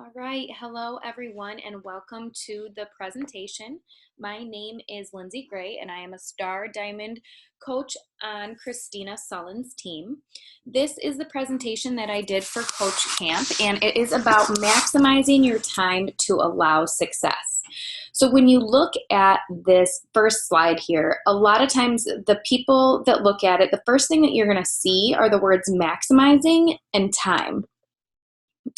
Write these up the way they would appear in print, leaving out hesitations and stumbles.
All right, hello everyone, and welcome to the presentation. My name is Lindsey Gray, and I am a Star Diamond coach on Christina Sullen's team. This is the presentation that I did for Coach Camp, and it is about maximizing your time to allow success. So when you look at this first slide here, a lot of times the people that look at it, the first thing that you're going to see are the words maximizing and time.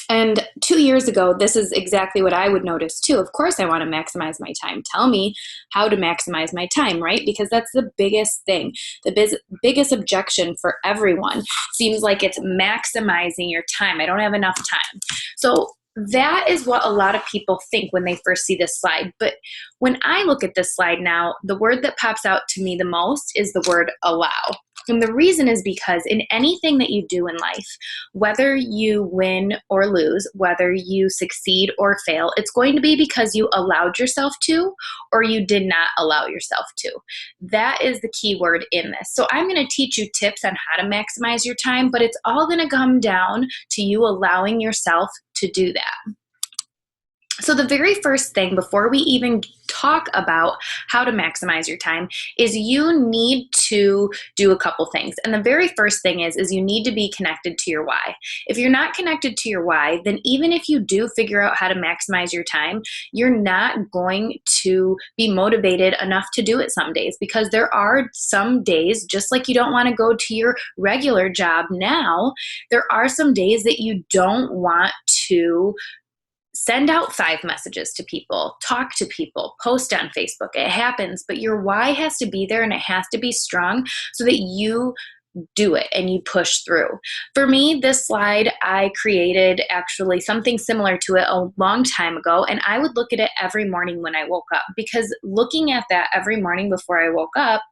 And 2 years ago, this is exactly what I would notice too. Of course, I want to maximize my time. Tell me how to maximize my time, right? Because that's the biggest thing. The biggest objection for everyone seems like it's maximizing your time. I don't have enough time. So that is what a lot of people think when they first see this slide. But when I look at this slide now, the word that pops out to me the most is the word allow. And the reason is because in anything that you do in life, whether you win or lose, whether you succeed or fail, it's going to be because you allowed yourself to or you did not allow yourself to. That is the key word in this. So I'm going to teach you tips on how to maximize your time, but it's all going to come down to you allowing yourself to do that. So the very first thing before we even talk about how to maximize your time is you need to do a couple things. And the very first thing is you need to be connected to your why. If you're not connected to your why, then even if you do figure out how to maximize your time, you're not going to be motivated enough to do it some days, because there are some days, just like you don't want to go to your regular job now, there are some days that you don't want to send out 5 messages to people, talk to people, post on Facebook. It happens, but your why has to be there and it has to be strong so that you do it and you push through. For me, this slide, I created actually something similar to it a long time ago, and I would look at it every morning when I woke up, because looking at that every morning before I woke up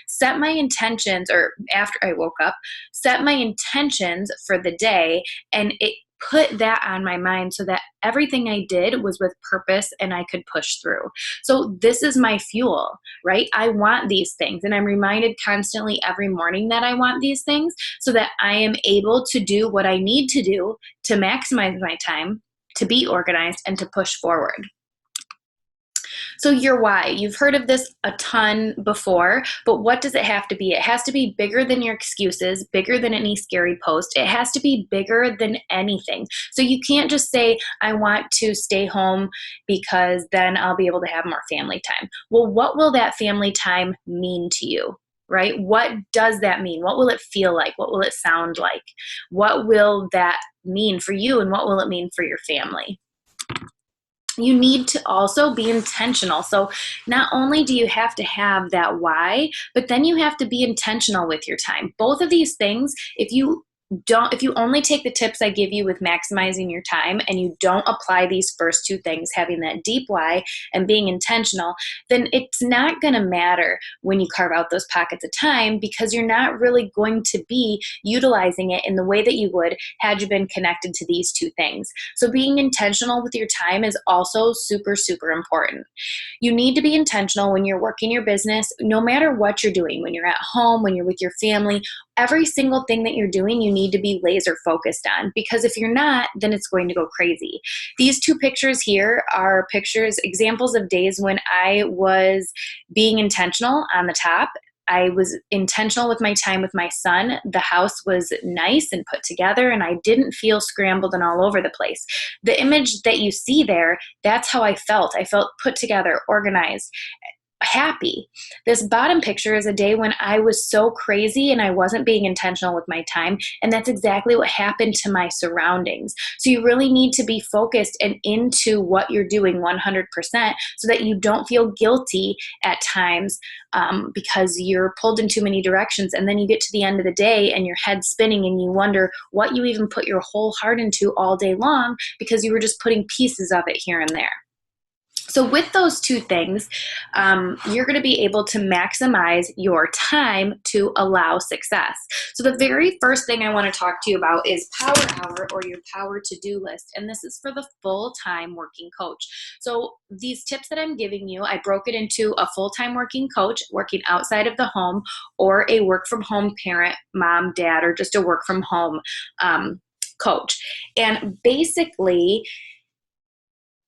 set my intentions, or after I woke up, set my intentions for the day, and it put that on my mind so that everything I did was with purpose and I could push through. So this is my fuel, right? I want these things, and I'm reminded constantly every morning that I want these things so that I am able to do what I need to do to maximize my time, to be organized, and to push forward. So your why, you've heard of this a ton before, but what does it have to be? It has to be bigger than your excuses, bigger than any scary post. It has to be bigger than anything. So you can't just say, I want to stay home because then I'll be able to have more family time. Well, what will that family time mean to you? Right? What does that mean? What will it feel like? What will it sound like? What will that mean for you, and what will it mean for your family? You need to also be intentional. So not only do you have to have that why, but then you have to be intentional with your time. Both of these things, if you only take the tips I give you with maximizing your time and you don't apply these first two things, having that deep why and being intentional, then it's not going to matter when you carve out those pockets of time, because you're not really going to be utilizing it in the way that you would had you been connected to these two things. So being intentional with your time is also super, super important. You need to be intentional when you're working your business, no matter what you're doing, when you're at home, when you're with your family. Every single thing that you're doing, you need to be laser focused on, because if you're not, then it's going to go crazy. These two pictures here are examples of days when I was being intentional on the top. I was intentional with my time with my son. The house was nice and put together, and I didn't feel scrambled and all over the place. The image that you see there, that's how I felt. I felt put together, organized, happy. This bottom picture is a day when I was so crazy and I wasn't being intentional with my time, and that's exactly what happened to my surroundings. So you really need to be focused and into what you're doing 100% so that you don't feel guilty at times because you're pulled in too many directions, and then you get to the end of the day and your head's spinning and you wonder what you even put your whole heart into all day long because you were just putting pieces of it here and there. So with those two things, you're going to be able to maximize your time to allow success. So the very first thing I want to talk to you about is Power Hour, or your power to-do list. And this is for the full-time working coach. So these tips that I'm giving you, I broke it into a full-time working coach working outside of the home, or a work-from-home parent, mom, dad, or just a work-from-home coach. And basically,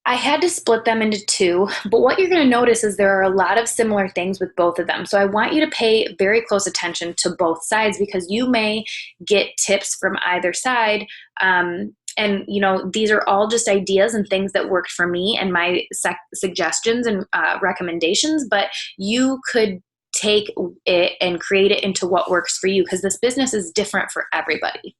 I had to split them into two, but what you're going to notice is there are a lot of similar things with both of them. So I want you to pay very close attention to both sides because you may get tips from either side. And these are all just ideas and things that worked for me and my suggestions and recommendations, but you could take it and create it into what works for you because this business is different for everybody.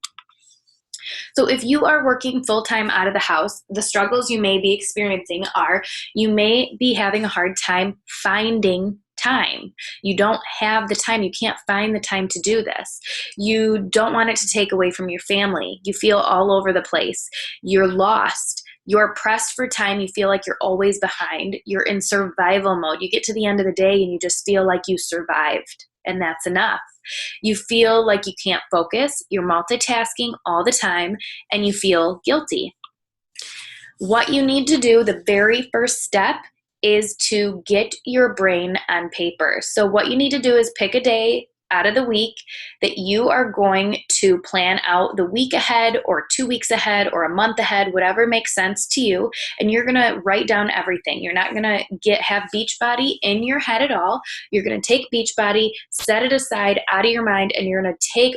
So if you are working full-time out of the house, the struggles you may be experiencing are you may be having a hard time finding time. You don't have the time. You can't find the time to do this. You don't want it to take away from your family. You feel all over the place. You're lost. You're pressed for time. You feel like you're always behind. You're in survival mode. You get to the end of the day and you just feel like you survived, and that's enough. You feel like you can't focus. You're multitasking all the time, and you feel guilty. What you need to do, the very first step, is to get your brain on paper. So what you need to do is pick a day out of the week that you are going to plan out the week ahead or 2 weeks ahead or a month ahead, whatever makes sense to you. And you're going to write down everything. You're not going to have Beachbody in your head at all. You're going to take Beachbody, set it aside out of your mind, and you're going to take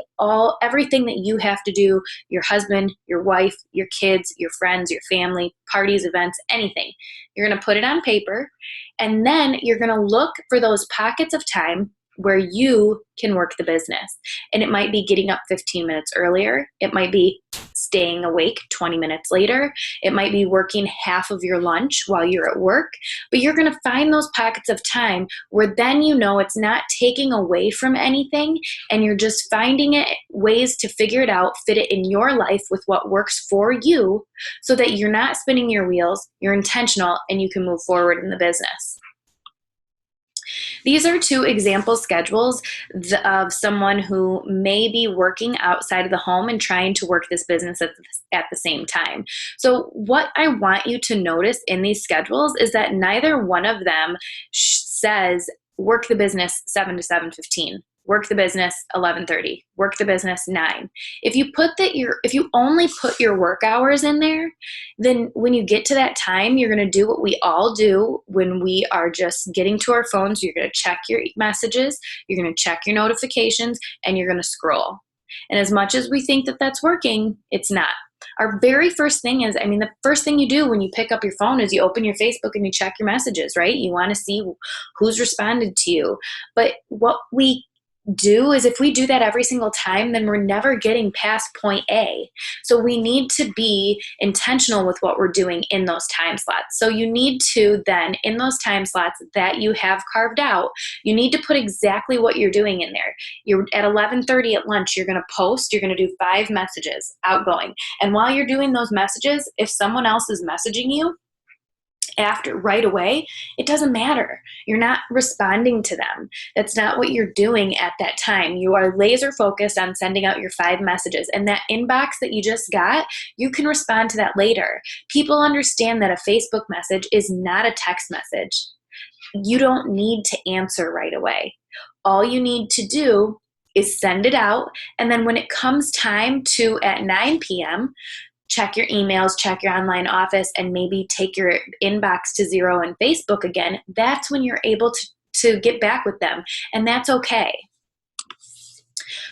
everything that you have to do, your husband, your wife, your kids, your friends, your family, parties, events, anything. You're going to put it on paper, and then you're going to look for those pockets of time where you can work the business. And it might be getting up 15 minutes earlier. It might be staying awake 20 minutes later. It might be working half of your lunch while you're at work. But you're going to find those pockets of time where then it's not taking away from anything, and you're just finding ways to figure it out, fit it in your life with what works for you so that you're not spinning your wheels, you're intentional, and you can move forward in the business. These are two example schedules of someone who may be working outside of the home and trying to work this business at the same time. So what I want you to notice in these schedules is that neither one of them says work the business 7 to 7:15. Work the business 11:30. Work the business 9. If you only put your work hours in there, then when you get to that time, you're going to do what we all do when we are just getting to our phones. You're going to check your messages, you're going to check your notifications, and you're going to scroll. And as much as we think that that's working, it's not. Our very first thing the first thing you do when you pick up your phone is you open your Facebook and you check your messages, right? You want to see who's responded to you. But what we do is if we do that every single time, then we're never getting past point A. So we need to be intentional with what we're doing in those time slots. So you need to then, in those time slots that you have carved out, you need to put exactly what you're doing in there. You're at 11:30 at lunch, you're going to post, you're going to do 5 messages outgoing. And while you're doing those messages, if someone else is messaging you, right away, it doesn't matter. You're not responding to them. That's not what you're doing at that time. You are laser focused on sending out your 5 messages, and that inbox that you just got, you can respond to that later. People understand that a Facebook message is not a text message. You don't need to answer right away. All you need to do is send it out, and then when it comes time to at 9 p.m., check your emails, check your online office, and maybe take your inbox to 0 in Facebook again. That's when you're able to get back with them, and that's okay.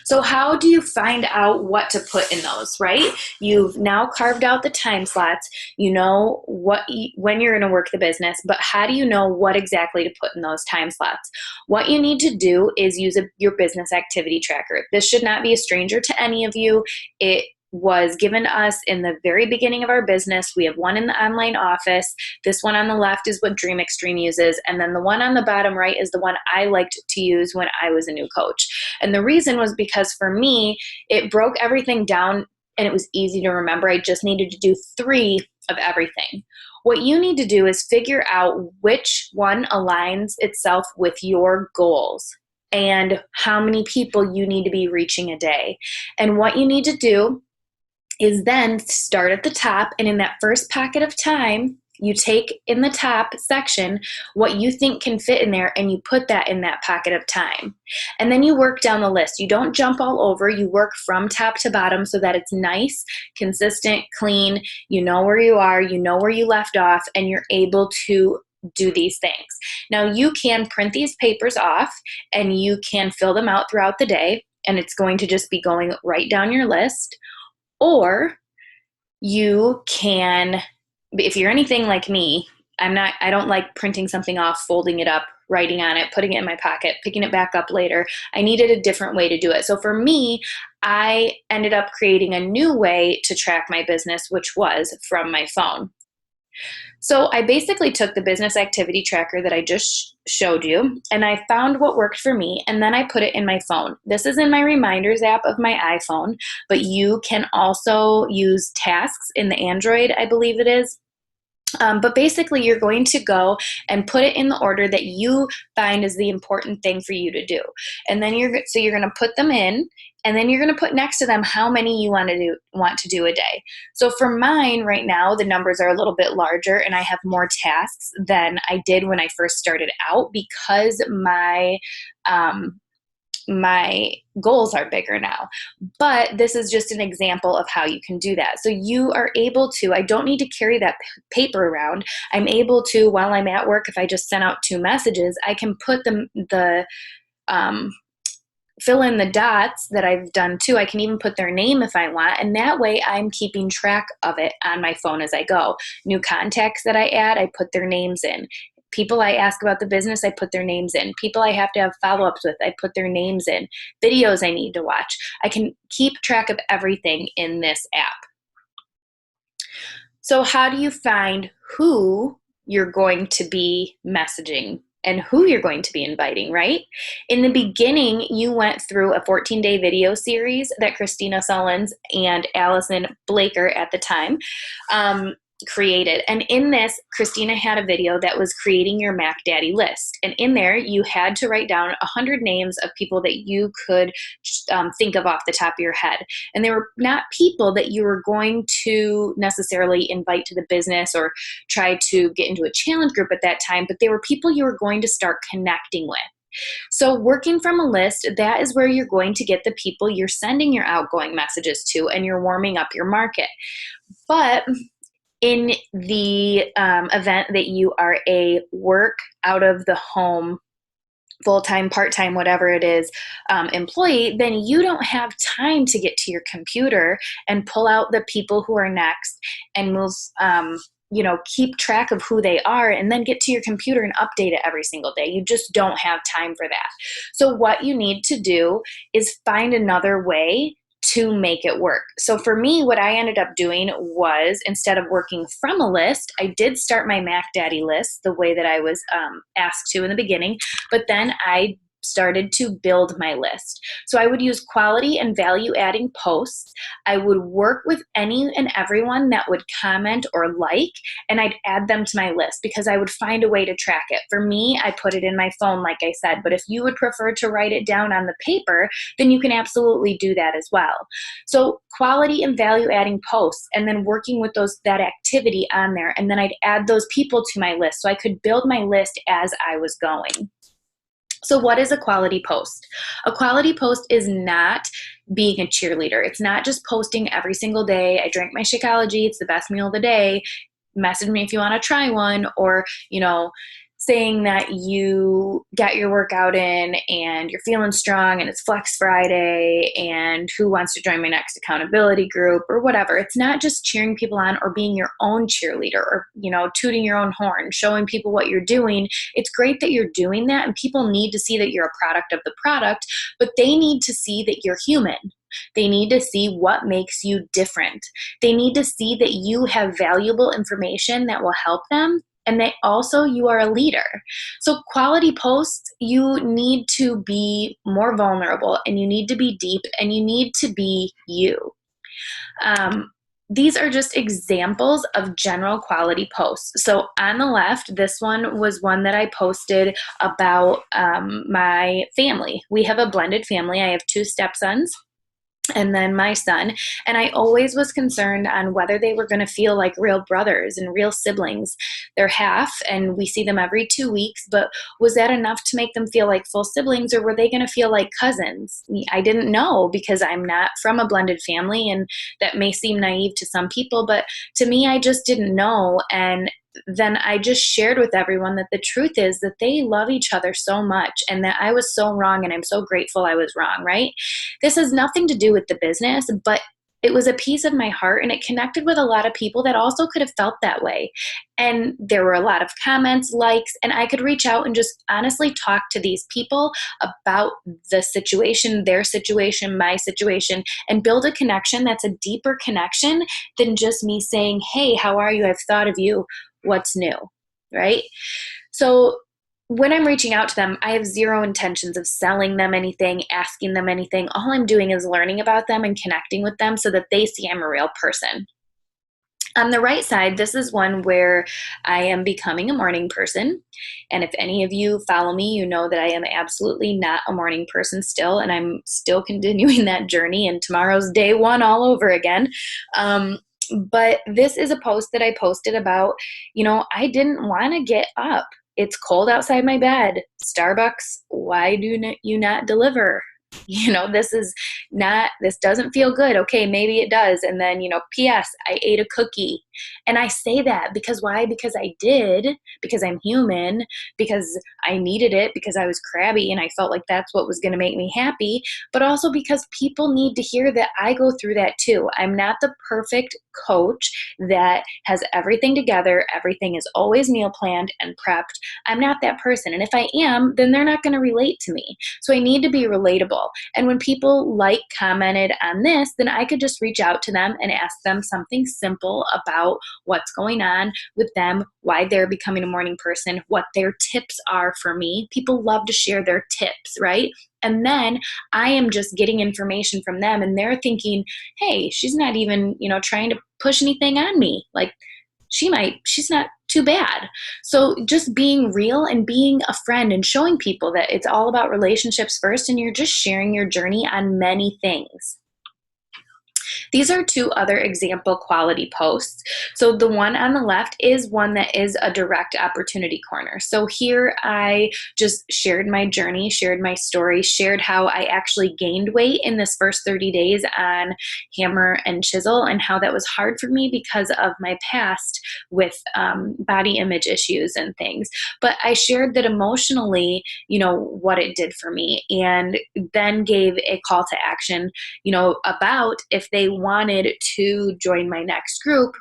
So how do you find out what to put in those, right? You've now carved out the time slots. You know when you're going to work the business, but how do you know what exactly to put in those time slots? What you need to do is use your business activity tracker. This should not be a stranger to any of you. It was given to us in the very beginning of our business. We have one in the online office. This one on the left is what Dream Extreme uses. And then the one on the bottom right is the one I liked to use when I was a new coach. And the reason was because for me, it broke everything down and it was easy to remember. I just needed to do 3 of everything. What you need to do is figure out which one aligns itself with your goals and how many people you need to be reaching a day. And what you need to do is then start at the top, and in that first pocket of time, You take in the top section what you think can fit in there and you put that in that pocket of time. And then you work down the list. You don't jump all over. You work from top to bottom so that it's nice, consistent, clean. You know where you are, you know where you left off, and you're able to do these things. Now you can print these papers off and you can fill them out throughout the day, and it's going to just be going right down your list. Or you can, if you're anything like me, I don't like printing something off, folding it up, writing on it, putting it in my pocket, picking it back up later. I needed a different way to do it. So for me, I ended up creating a new way to track my business, which was from my phone. So I basically took the business activity tracker that I just showed you, and I found what worked for me, and then I put it in my phone. This is in my reminders app of my iPhone, but you can also use tasks in the Android, I believe it is. But basically, you're going to go and put it in the order that you find is the important thing for you to do. And then you're going to put them in, and then you're going to put next to them how many you want to do a day. So for mine right now, the numbers are a little bit larger, and I have more tasks than I did when I first started out because my goals are bigger now. But this is just an example of how you can do that. So you are able to, I don't need to carry that paper around. I'm able to, while I'm at work, if I just sent out 2 messages, I can put fill in the dots that I've done too. I can even put their name if I want, and that way I'm keeping track of it on my phone as I go. New contacts that I add, I put their names in. People I ask about the business, I put their names in. People I have to have follow-ups with, I put their names in. Videos I need to watch. I can keep track of everything in this app. So how do you find who you're going to be messaging and who you're going to be inviting, right? In the beginning, you went through a 14-day video series that Christina Sullins and Allison Blaker at the time created. And in this, Christina had a video that was creating your Mac Daddy list. And in there, you had to write down 100 names of people that you could think of off the top of your head. And they were not people that you were going to necessarily invite to the business or try to get into a challenge group at that time, but they were people you were going to start connecting with. So working from a list, that is where you're going to get the people you're sending your outgoing messages to, and you're warming up your market. But in the event that you are a work out of the home, full-time, part-time, whatever it is, employee, then you don't have time to get to your computer and pull out the people who are next and move, keep track of who they are and then get to your computer and update it every single day. You just don't have time for that. So what you need to do is find another way to make it work. So for me, what I ended up doing was, instead of working from a list, I did start my Mac Daddy list the way that I was asked to in the beginning, but then I started to build my list. So I would use quality and value adding posts. I would work with any and everyone that would comment or like, and I'd add them to my list because I would find a way to track it. For me, I put it in my phone, like I said, but if you would prefer to write it down on the paper, then you can absolutely do that as well. So quality and value adding posts, and then working with that activity on there, and then I'd add those people to my list so I could build my list as I was going. So what is a quality post? A quality post is not being a cheerleader. It's not just posting every single day, I drank my Shakeology, it's the best meal of the day, message me if you want to try one, or, saying that you got your workout in and you're feeling strong and it's Flex Friday and who wants to join my next accountability group or whatever. It's not just cheering people on or being your own cheerleader or, tooting your own horn, showing people what you're doing. It's great that you're doing that, and people need to see that you're a product of the product, but they need to see that you're human. They need to see what makes you different. They need to see that you have valuable information that will help them, and that also you are a leader. So quality posts, you need to be more vulnerable, and you need to be deep, and you need to be you. These are just examples of general quality posts. So on the left, this one was one that I posted about my family. We have a blended family. I have 2 stepsons. and then my son. And I always was concerned on whether they were going to feel like real brothers and real siblings. They're half, and we see them every 2 weeks, but was that enough to make them feel like full siblings, or were they going to feel like cousins? I didn't know, because I'm not from a blended family, and that may seem naive to some people, but to me, I just didn't know. And then I just shared with everyone that the truth is that they love each other so much, and that I was so wrong, and I'm so grateful I was wrong, right? This has nothing to do with the business, but it was a piece of my heart, and it connected with a lot of people that also could have felt that way. And there were a lot of comments, likes, and I could reach out and just honestly talk to these people about the situation, their situation, my situation, and build a connection that's a deeper connection than just me saying, hey, how are you? I've thought of you. What's new, right? So when I'm reaching out to them, I have zero intentions of selling them anything, asking them anything. All I'm doing is learning about them and connecting with them so that they see I'm a real person. On the right side, this is one where I am becoming a morning person. And if any of you follow me, you know that I am absolutely not a morning person still, and I'm still continuing that journey, and tomorrow's day one all over again. But this is a post that I posted about, I didn't want to get up. It's cold outside my bed. Starbucks, why do you not deliver? This doesn't feel good. Okay, maybe it does. And then, P.S., I ate a cookie. And I say that because why? Because I did, because I'm human, because I needed it, because I was crabby and I felt like that's what was going to make me happy, but also because people need to hear that I go through that too. I'm not the perfect coach that has everything together. Everything is always meal planned and prepped. I'm not that person. And if I am, then they're not going to relate to me. So I need to be relatable. And when people commented on this, then I could just reach out to them and ask them something simple about what's going on with them, why they're becoming a morning person, what their tips are for me. People love to share their tips, right? And then I am just getting information from them, and they're thinking, hey, she's not even, trying to push anything on me. Like, she's not too bad. So just being real and being a friend and showing people that it's all about relationships first, and you're just sharing your journey on many things. These are two other example quality posts. So the one on the left is one that is a direct opportunity corner. So here I just shared my journey, shared my story, shared how I actually gained weight in this first 30 days on hammer and chisel, and how that was hard for me because of my past with body image issues and things. But I shared that emotionally, what it did for me, and then gave a call to action, about if they wanted to join my next group,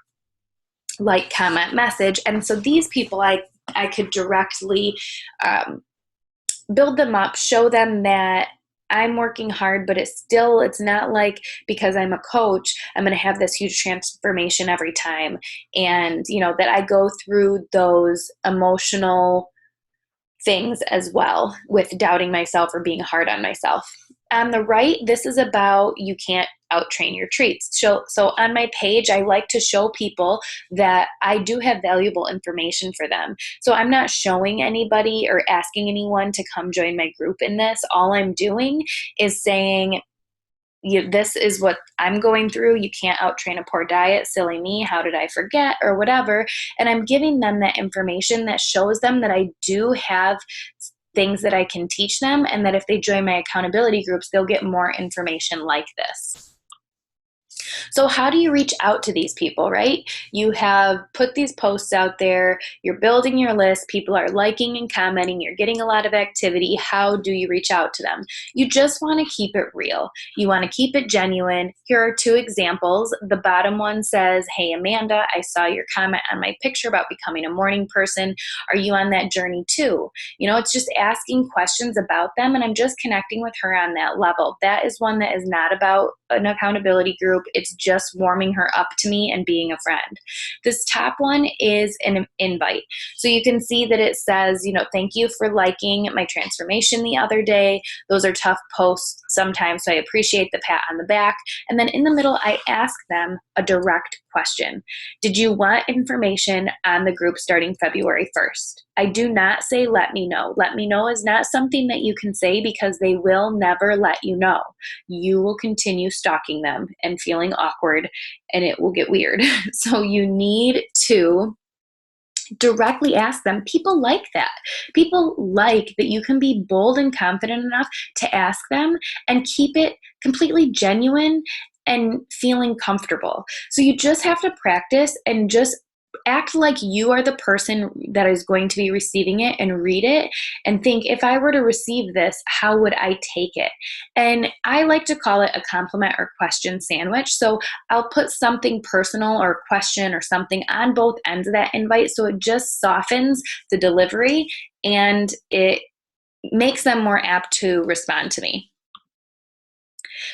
like, comment, message. And so these people, I could directly build them up, show them that I'm working hard, but it's not like because I'm a coach, I'm going to have this huge transformation every time. And, that I go through those emotional things as well with doubting myself or being hard on myself. On the right, this is about you can't out-train your treats. So on my page, I like to show people that I do have valuable information for them. So I'm not showing anybody or asking anyone to come join my group in this. All I'm doing is saying, this is what I'm going through. You can't out-train a poor diet. Silly me. How did I forget? Or whatever. And I'm giving them that information that shows them that I do have things that I can teach them, and that if they join my accountability groups, they'll get more information like this. So how do you reach out to these people, right? You have put these posts out there, you're building your list, people are liking and commenting, you're getting a lot of activity. How do you reach out to them? You just want to keep it real. You want to keep it genuine. Here are two examples. The bottom one says, hey, Amanda, I saw your comment on my picture about becoming a morning person. Are you on that journey too? It's just asking questions about them, and I'm just connecting with her on that level. That is one that is not about an accountability group. It's just warming her up to me and being a friend. This top one is an invite. So you can see that it says, thank you for liking my transformation the other day. Those are tough posts sometimes, so I appreciate the pat on the back. And then in the middle, I ask them a direct question. Did you want information on the group starting February 1st? I do not say, let me know. Let me know is not something that you can say because they will never let you know. You will continue stalking them and feeling awkward, and it will get weird. So you need to directly ask them. People like that. People like that you can be bold and confident enough to ask them and keep it completely genuine and feeling comfortable. So you just have to practice and just act like you are the person that is going to be receiving it and read it and think, if I were to receive this, how would I take it? And I like to call it a compliment or question sandwich. So I'll put something personal or question or something on both ends of that invite, so it just softens the delivery and it makes them more apt to respond to me.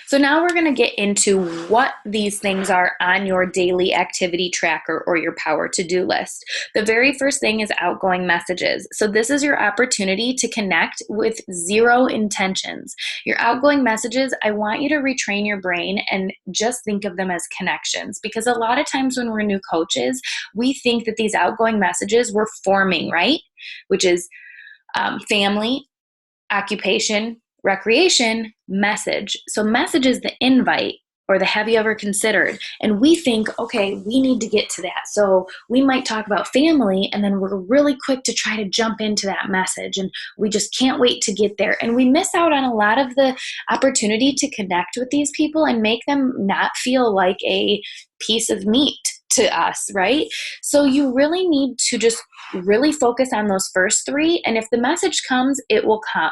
So now we're going to get into what these things are on your daily activity tracker or your power to-do list. The very first thing is outgoing messages. So this is your opportunity to connect with zero intentions. Your outgoing messages, I want you to retrain your brain and just think of them as connections, because a lot of times when we're new coaches, we think that these outgoing messages we're forming, right? Which is family, occupation, recreation, message. So message is the invite or the have you ever considered. And we think, okay, we need to get to that. So we might talk about family and then we're really quick to try to jump into that message and we just can't wait to get there. And we miss out on a lot of the opportunity to connect with these people and make them not feel like a piece of meat to us, right? So you really need to just really focus on those first three. And if the message comes, it will come.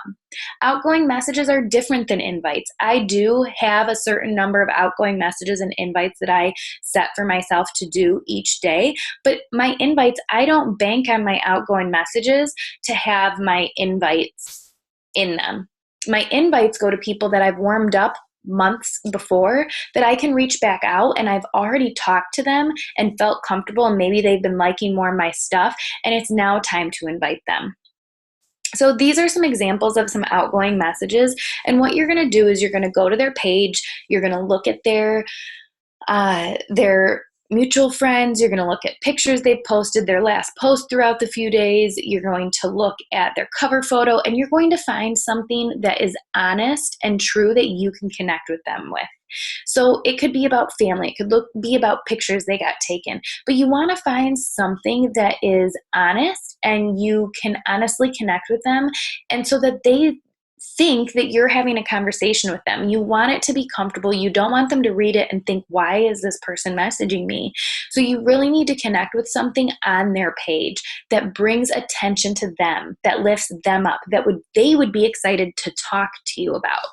Outgoing messages are different than invites. I do have a certain number of outgoing messages and invites that I set for myself to do each day. But my invites, I don't bank on my outgoing messages to have my invites in them. My invites go to people that I've warmed up months before, that I can reach back out and I've already talked to them and felt comfortable, and maybe they've been liking more of my stuff and it's now time to invite them. So these are some examples of some outgoing messages, and what you're going to do is you're going to go to their page, you're going to look at their mutual friends, you're going to look at pictures they've posted, their last post throughout the few days, you're going to look at their cover photo, and you're going to find something that is honest and true that you can connect with them with. So it could be about family, it could be about pictures they got taken, but you want to find something that is honest and you can honestly connect with them, and so that they think that you're having a conversation with them. You want it to be comfortable. You don't want them to read it and think, why is this person messaging me? So you really need to connect with something on their page that brings attention to them, that lifts them up, that they would be excited to talk to you about.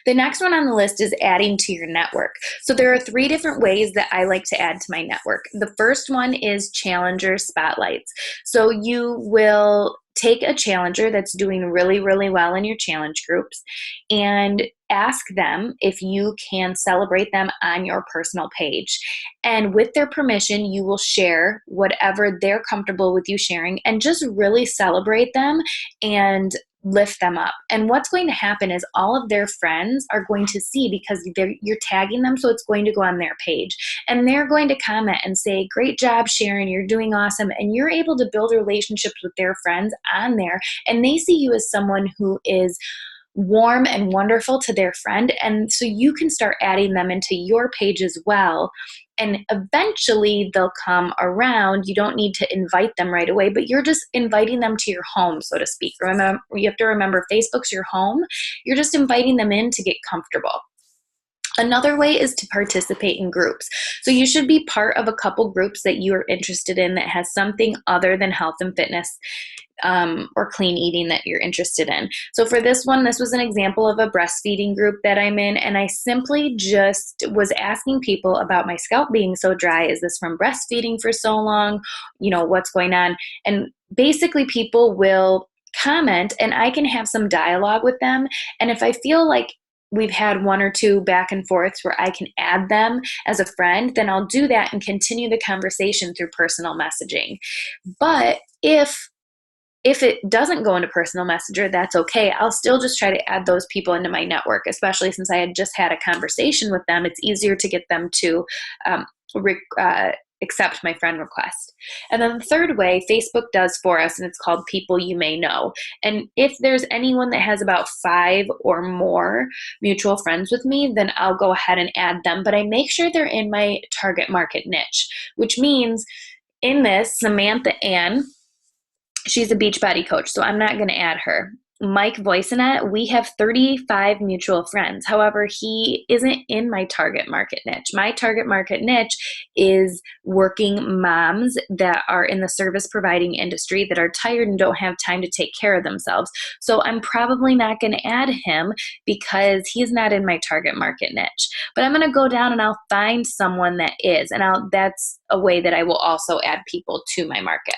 The next one on the list is adding to your network. So there are 3 different ways that I like to add to my network. The first one is challenger spotlights. So you will take a challenger that's doing really, really well in your challenge groups and ask them if you can celebrate them on your personal page. And with their permission, you will share whatever they're comfortable with you sharing and just really celebrate them and lift them up. And what's going to happen is all of their friends are going to see, because you're tagging them, so it's going to go on their page. And they're going to comment and say, great job, Sharon, you're doing awesome. And you're able to build relationships with their friends on there. And they see you as someone who is warm and wonderful to their friend. And so you can start adding them into your page as well. And eventually they'll come around. You don't need to invite them right away, but you're just inviting them to your home, so to speak. Remember, you have to remember, Facebook's your home. You're just inviting them in to get comfortable. Another way is to participate in groups. So you should be part of a couple groups that you are interested in that has something other than health and fitness or clean eating that you're interested in. So for this one, this was an example of a breastfeeding group that I'm in, and I simply just was asking people about my scalp being so dry. Is this from breastfeeding for so long? You know, what's going on? And basically people will comment and I can have some dialogue with them. And if I feel like we've had 1 or 2 back and forths where I can add them as a friend, then I'll do that and continue the conversation through personal messaging. But if if it doesn't go into personal messenger, that's okay. I'll still just try to add those people into my network, especially since I had just had a conversation with them. It's easier to get them to accept my friend request. And then the third way Facebook does for us, and it's called People You May Know. And if there's anyone that has about 5 or more mutual friends with me, then I'll go ahead and add them. But I make sure they're in my target market niche, which means in this, Samantha Ann, she's a Beachbody coach, so I'm not going to add her. Mike Voicenet, we have 35 mutual friends. However, he isn't in my target market niche. My target market niche is working moms that are in the service providing industry that are tired and don't have time to take care of themselves. So I'm probably not going to add him because he's not in my target market niche. But I'm going to go down and I'll find someone that is, and that's a way that I will also add people to my market.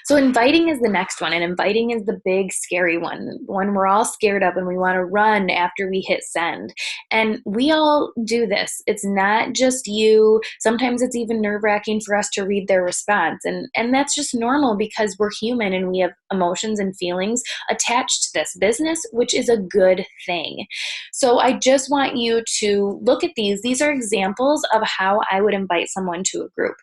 So inviting is the next one, and inviting is the big, scary one we're all scared of and we want to run after we hit send. And we all do this. It's not just you. Sometimes it's even nerve-wracking for us to read their response. And that's just normal because we're human and we have emotions and feelings attached to this business, which is a good thing. So I just want you to look at these. These are examples of how I would invite someone to a group.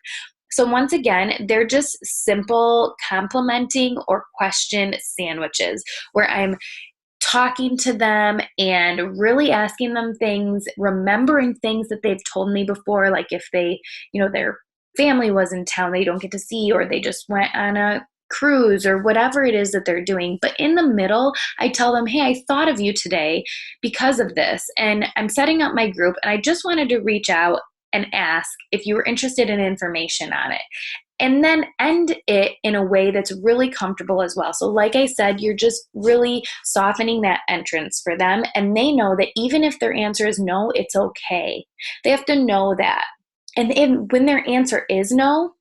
So once again, they're just simple complimenting or question sandwiches where I'm talking to them and really asking them things, remembering things that they've told me before, like if they, their family was in town they don't get to see, or they just went on a cruise or whatever it is that they're doing. But in the middle, I tell them, hey, I thought of you today because of this, and I'm setting up my group, and I just wanted to reach out and ask if you were interested in information on it. And then end it in a way that's really comfortable as well. So like I said, you're just really softening that entrance for them. And they know that even if their answer is no, it's okay. They have to know that. And when their answer is no,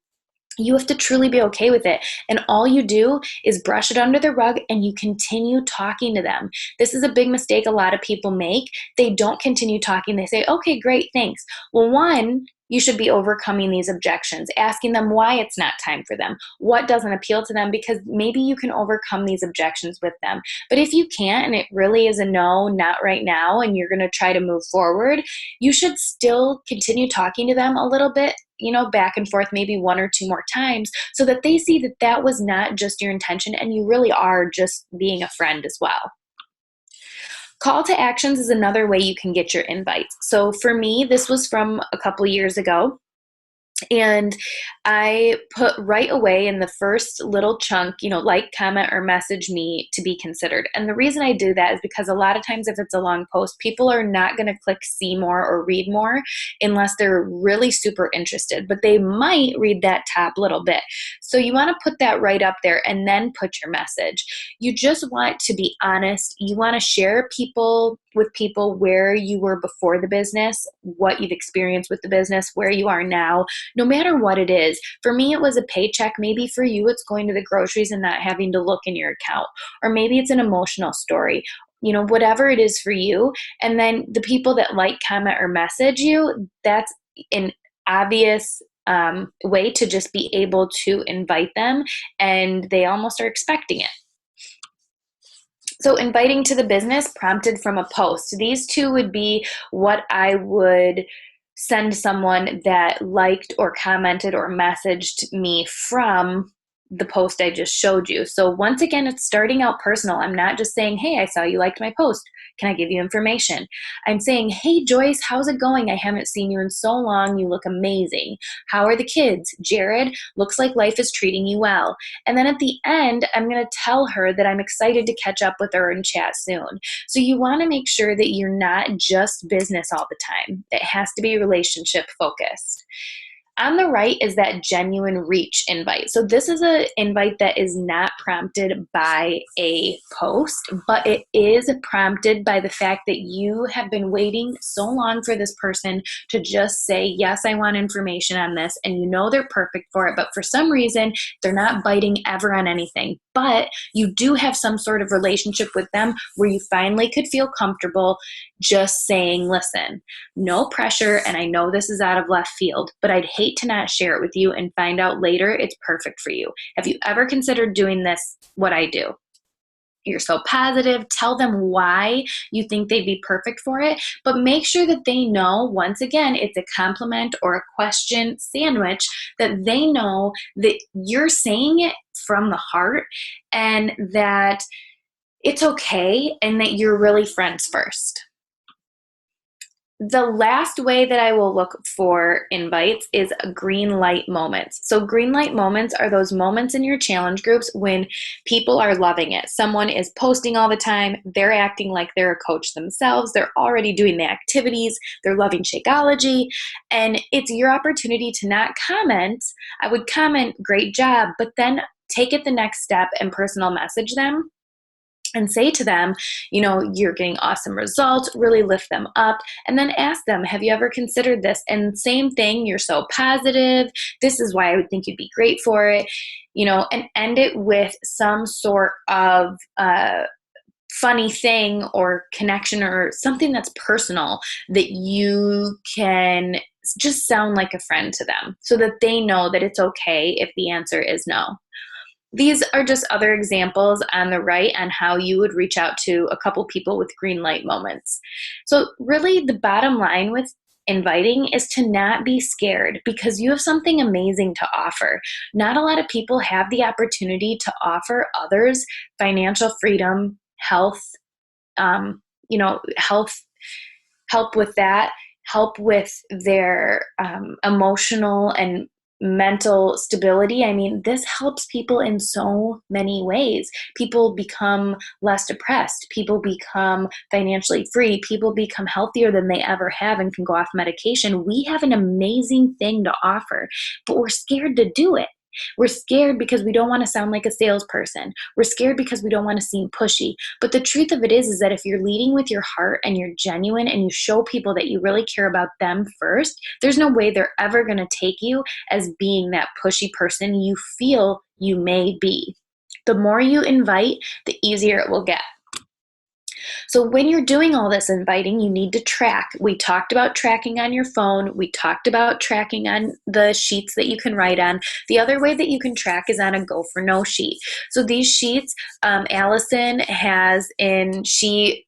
you have to truly be okay with it. And all you do is brush it under the rug and you continue talking to them. This is a big mistake a lot of people make. They don't continue talking. They say, okay, great, thanks. Well, one, you should be overcoming these objections, asking them why it's not time for them, what doesn't appeal to them, because maybe you can overcome these objections with them. But if you can't, and it really is a no, not right now, and you're going to try to move forward, you should still continue talking to them a little bit, back and forth, maybe 1 or 2 more times, so that they see that that was not just your intention and you really are just being a friend as well. Call to actions is another way you can get your invites. So for me, this was from a couple years ago. And I put right away in the first little chunk, like, comment, or message me to be considered. And the reason I do that is because a lot of times if it's a long post, people are not going to click see more or read more unless they're really super interested, but they might read that top little bit. So you want to put that right up there and then put your message. You just want to be honest. You want to share with people where you were before the business, what you've experienced with the business, where you are now. No matter what it is. For me, it was a paycheck. Maybe for you, it's going to the groceries and not having to look in your account. Or maybe it's an emotional story. Whatever it is for you. And then the people that like, comment, or message you, that's an obvious way to just be able to invite them. And they almost are expecting it. So inviting to the business prompted from a post. These two would be what I would send someone that liked or commented or messaged me from the post I just showed you. So once again, it's starting out personal. I'm not just saying, hey, I saw you liked my post. Can I give you information? I'm saying, hey, Joyce, how's it going? I haven't seen you in so long. You look amazing. How are the kids? Jared, looks like life is treating you well. And then at the end, I'm going to tell her that I'm excited to catch up with her and chat soon. So you want to make sure that you're not just business all the time. It has to be relationship focused. On the right is that genuine reach invite. So this is an invite that is not prompted by a post, but it is prompted by the fact that you have been waiting so long for this person to just say, yes, I want information on this, and they're perfect for it, but for some reason, they're not biting ever on anything. But you do have some sort of relationship with them where you finally could feel comfortable just saying, listen, no pressure, and I know this is out of left field, but I'd hate hate to not share it with you and find out later it's perfect for you. Have you ever considered doing this, what I do? You're so positive. Tell them why you think they'd be perfect for it, but make sure that they know, once again, it's a compliment or a question sandwich, that they know that you're saying it from the heart and that it's okay and that you're really friends first. The last way that I will look for invites is green light moments. So green light moments are those moments in your challenge groups when people are loving it. Someone is posting all the time. They're acting like they're a coach themselves. They're already doing the activities. They're loving Shakeology. And it's your opportunity to not comment. I would comment, great job, but then take it the next step and personal message them and say to them, you're getting awesome results, really lift them up, and then ask them, have you ever considered this? And same thing, you're so positive, this is why I would think you'd be great for it, and end it with some sort of funny thing or connection or something that's personal that you can just sound like a friend to them so that they know that it's okay if the answer is no. These are just other examples on the right on how you would reach out to a couple people with green light moments. So really the bottom line with inviting is to not be scared because you have something amazing to offer. Not a lot of people have the opportunity to offer others financial freedom, health, help with that, help with their emotional and mental stability. I mean, this helps people in so many ways. People become less depressed. People become financially free. People become healthier than they ever have and can go off medication. We have an amazing thing to offer, but we're scared to do it. We're scared because we don't want to sound like a salesperson. We're scared because we don't want to seem pushy. But the truth of it is that if you're leading with your heart and you're genuine and you show people that you really care about them first, there's no way they're ever going to take you as being that pushy person you feel you may be. The more you invite, the easier it will get. So when you're doing all this inviting, you need to track. We talked about tracking on your phone. We talked about tracking on the sheets that you can write on. The other way that you can track is on a Go for No sheet. So these sheets, Allison has she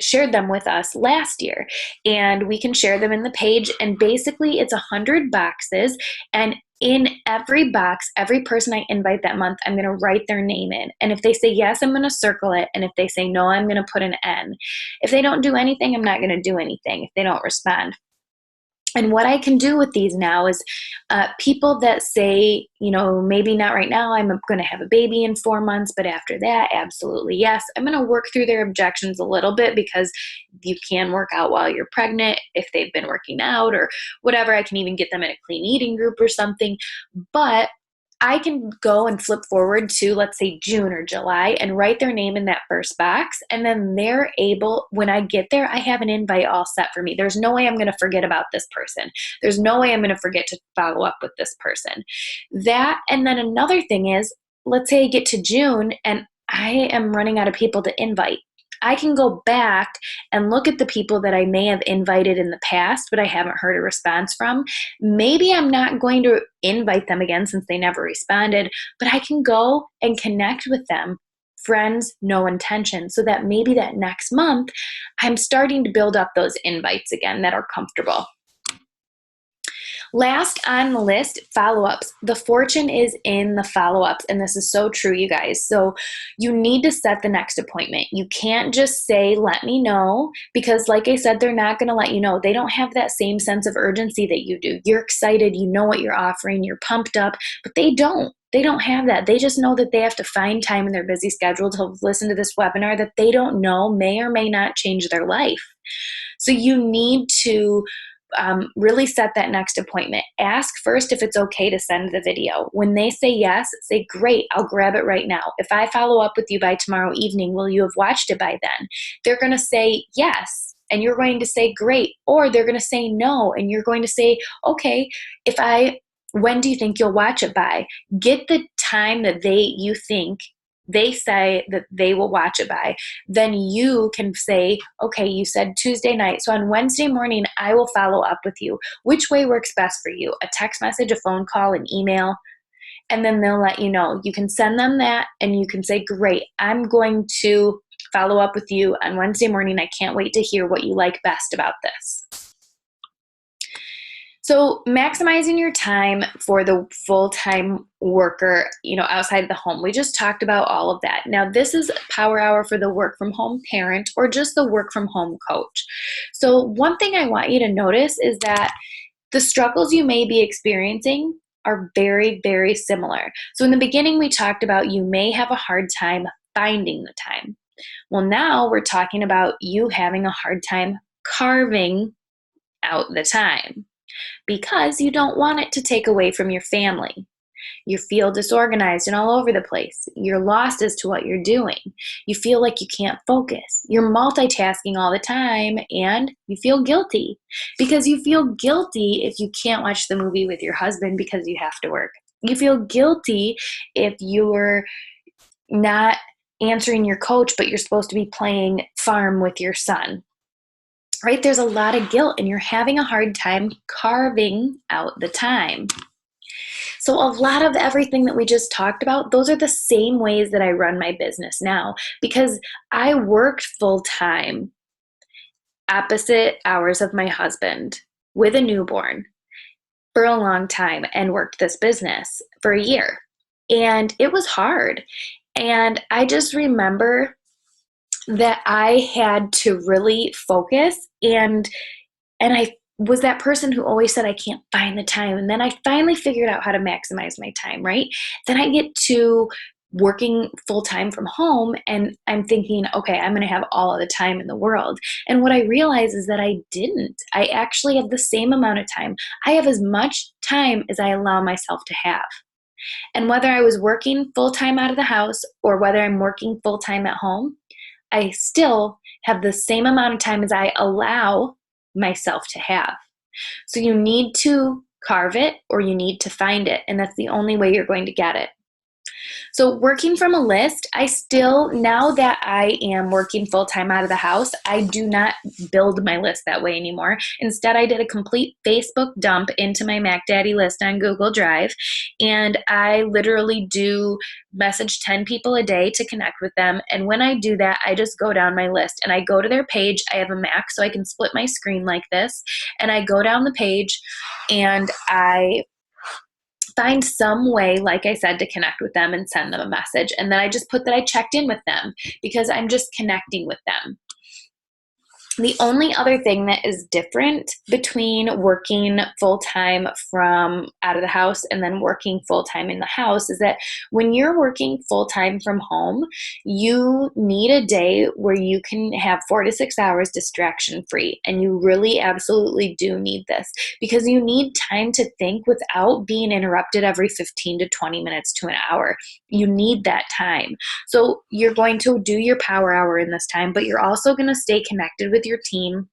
shared them with us last year, and we can share them in the page. And basically it's 100 boxes, and in every box, every person I invite that month, I'm going to write their name in. And if they say yes, I'm going to circle it. And if they say no, I'm going to put an N. If they don't do anything, I'm not going to do anything if they don't respond. And what I can do with these now is people that say, maybe not right now, I'm going to have a baby in 4 months, but after that, absolutely yes. I'm going to work through their objections a little bit because you can work out while you're pregnant if they've been working out or whatever. I can even get them in a clean eating group or something. But I can go and flip forward to, let's say, June or July and write their name in that first box. And then they're able, when I get there, I have an invite all set for me. There's no way I'm going to forget about this person. There's no way I'm going to forget to follow up with this person. That, and then another thing is, let's say I get to June and I am running out of people to invite. I can go back and look at the people that I may have invited in the past, but I haven't heard a response from. Maybe I'm not going to invite them again since they never responded, but I can go and connect with them. Friends, no intention, so that maybe that next month, I'm starting to build up those invites again that are comfortable. Last on the list, follow-ups. The fortune is in the follow-ups, and this is so true, you guys. So you need to set the next appointment. You can't just say, let me know, because like I said, they're not going to let you know. They don't have that same sense of urgency that you do. You're excited, you know what you're offering, you're pumped up, but they don't. They don't have that. They just know that they have to find time in their busy schedule to listen to this webinar that they don't know may or may not change their life. So you need to really set that next appointment. Ask first if it's okay to send the video. When they say yes, say, great, I'll grab it right now. If I follow up with you by tomorrow evening, will you have watched it by then? They're going to say yes, and you're going to say, great. Or they're going to say no, and you're going to say, okay, when do you think you'll watch it by? Get the time that you think they say that they will watch it by, then you can say, okay, you said Tuesday night, so on Wednesday morning, I will follow up with you. Which way works best for you? A text message, a phone call, an email? And then they'll let you know. You can send them that and you can say, great, I'm going to follow up with you on Wednesday morning. I can't wait to hear what you like best about this. So maximizing your time for the full-time worker, outside the home. We just talked about all of that. Now, this is Power Hour for the work from home parent or just the work from home coach. So one thing I want you to notice is that the struggles you may be experiencing are very, very similar. So in the beginning, we talked about you may have a hard time finding the time. Well, now we're talking about you having a hard time carving out the time because you don't want it to take away from your family. You feel disorganized and all over the place. You're lost as to what you're doing. You feel like you can't focus. You're multitasking all the time and you feel guilty because you feel guilty if you can't watch the movie with your husband because you have to work. You feel guilty if you're not answering your coach, but you're supposed to be playing farm with your son. Right? There's a lot of guilt and you're having a hard time carving out the time. So a lot of everything that we just talked about, those are the same ways that I run my business now because I worked full time, opposite hours of my husband with a newborn for a long time and worked this business for a year. And it was hard. And I just remember that I had to really focus and I was that person who always said I can't find the time. And then I finally figured out how to maximize my time, right? Then I get to working full time from home and I'm thinking, okay, I'm going to have all of the time in the world. And what I realized is that I didn't. I actually have the same amount of time. I have as much time as I allow myself to have. And whether I was working full time out of the house or whether I'm working full time at home, I still have the same amount of time as I allow myself to have. So you need to carve it or you need to find it, and that's the only way you're going to get it. So working from a list, I still, now that I am working full-time out of the house, I do not build my list that way anymore. Instead, I did a complete Facebook dump into my Mac Daddy list on Google Drive, and I literally do message 10 people a day to connect with them. And when I do that, I just go down my list and I go to their page. I have a Mac, so I can split my screen like this, and I go down the page and I find some way, like I said, to connect with them and send them a message. And then I just put that I checked in with them because I'm just connecting with them. The only other thing that is different between working full-time from out of the house and then working full-time in the house is that when you're working full-time from home, you need a day where you can have 4 to 6 hours distraction-free. And you really absolutely do need this because you need time to think without being interrupted every 15 to 20 minutes to an hour. You need that time. So you're going to do your power hour in this time, but you're also going to stay connected with your team,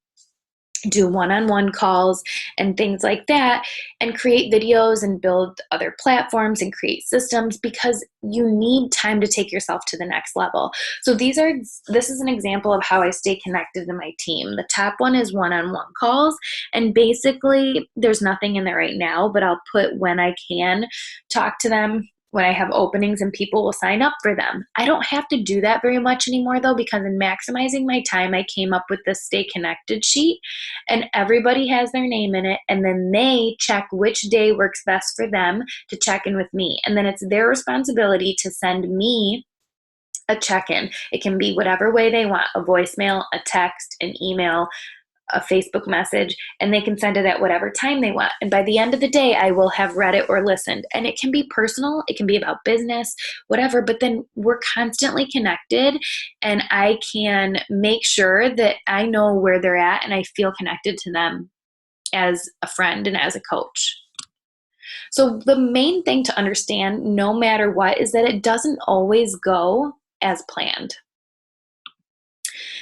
do one-on-one calls and things like that, and create videos and build other platforms and create systems because you need time to take yourself to the next level. So this is an example of how I stay connected to my team. The top one is one-on-one calls, and basically there's nothing in there right now, but I'll put when I can talk to them, when I have openings and people will sign up for them. I don't have to do that very much anymore though, because in maximizing my time, I came up with this stay connected sheet and everybody has their name in it. And then they check which day works best for them to check in with me. And then it's their responsibility to send me a check-in. It can be whatever way they want, a voicemail, a text, an email, a Facebook message, and they can send it at whatever time they want. And by the end of the day, I will have read it or listened. And it can be personal, it can be about business, whatever, but then we're constantly connected and I can make sure that I know where they're at and I feel connected to them as a friend and as a coach. So the main thing to understand, no matter what, is that it doesn't always go as planned.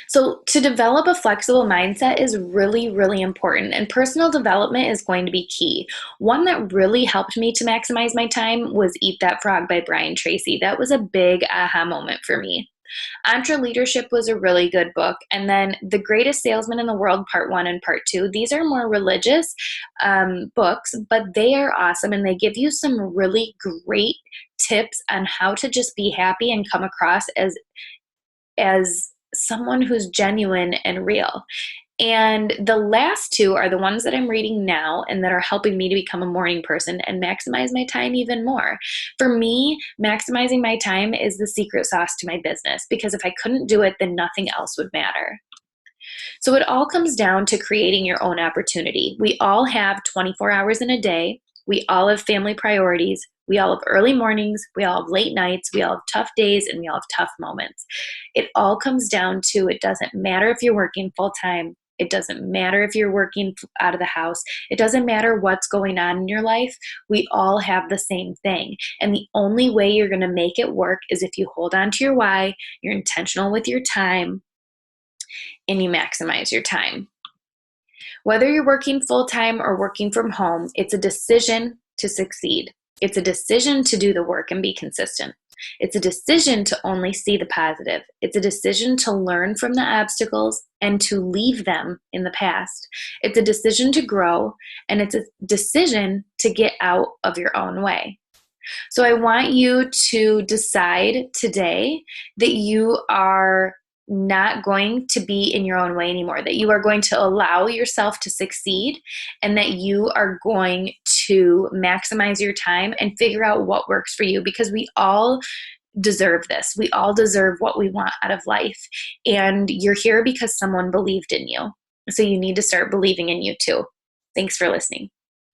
So, to develop a flexible mindset is really, really important, and personal development is going to be key. One that really helped me to maximize my time was Eat That Frog by Brian Tracy. That was a big aha moment for me. Entre Leadership was a really good book. And then The Greatest Salesman in the World, Part 1 and Part 2. These are more religious books, but they are awesome and they give you some really great tips on how to just be happy and come across as someone who's genuine and real. And the last two are the ones that I'm reading now and that are helping me to become a morning person and maximize my time even more. For me, maximizing my time is the secret sauce to my business, because if I couldn't do it, then nothing else would matter. So it all comes down to creating your own opportunity. We all have 24 hours in a day. We all have family priorities. We all have early mornings. We all have late nights. We all have tough days, and we all have tough moments. It all comes down to, it doesn't matter if you're working full time. It doesn't matter if you're working out of the house. It doesn't matter what's going on in your life. We all have the same thing. And the only way you're going to make it work is if you hold on to your why, you're intentional with your time, and you maximize your time. Whether you're working full-time or working from home, it's a decision to succeed. It's a decision to do the work and be consistent. It's a decision to only see the positive. It's a decision to learn from the obstacles and to leave them in the past. It's a decision to grow, and it's a decision to get out of your own way. So I want you to decide today that you are not going to be in your own way anymore, that you are going to allow yourself to succeed, and that you are going to maximize your time and figure out what works for you, because we all deserve this. We all deserve what we want out of life. And you're here because someone believed in you. So you need to start believing in you too. Thanks for listening.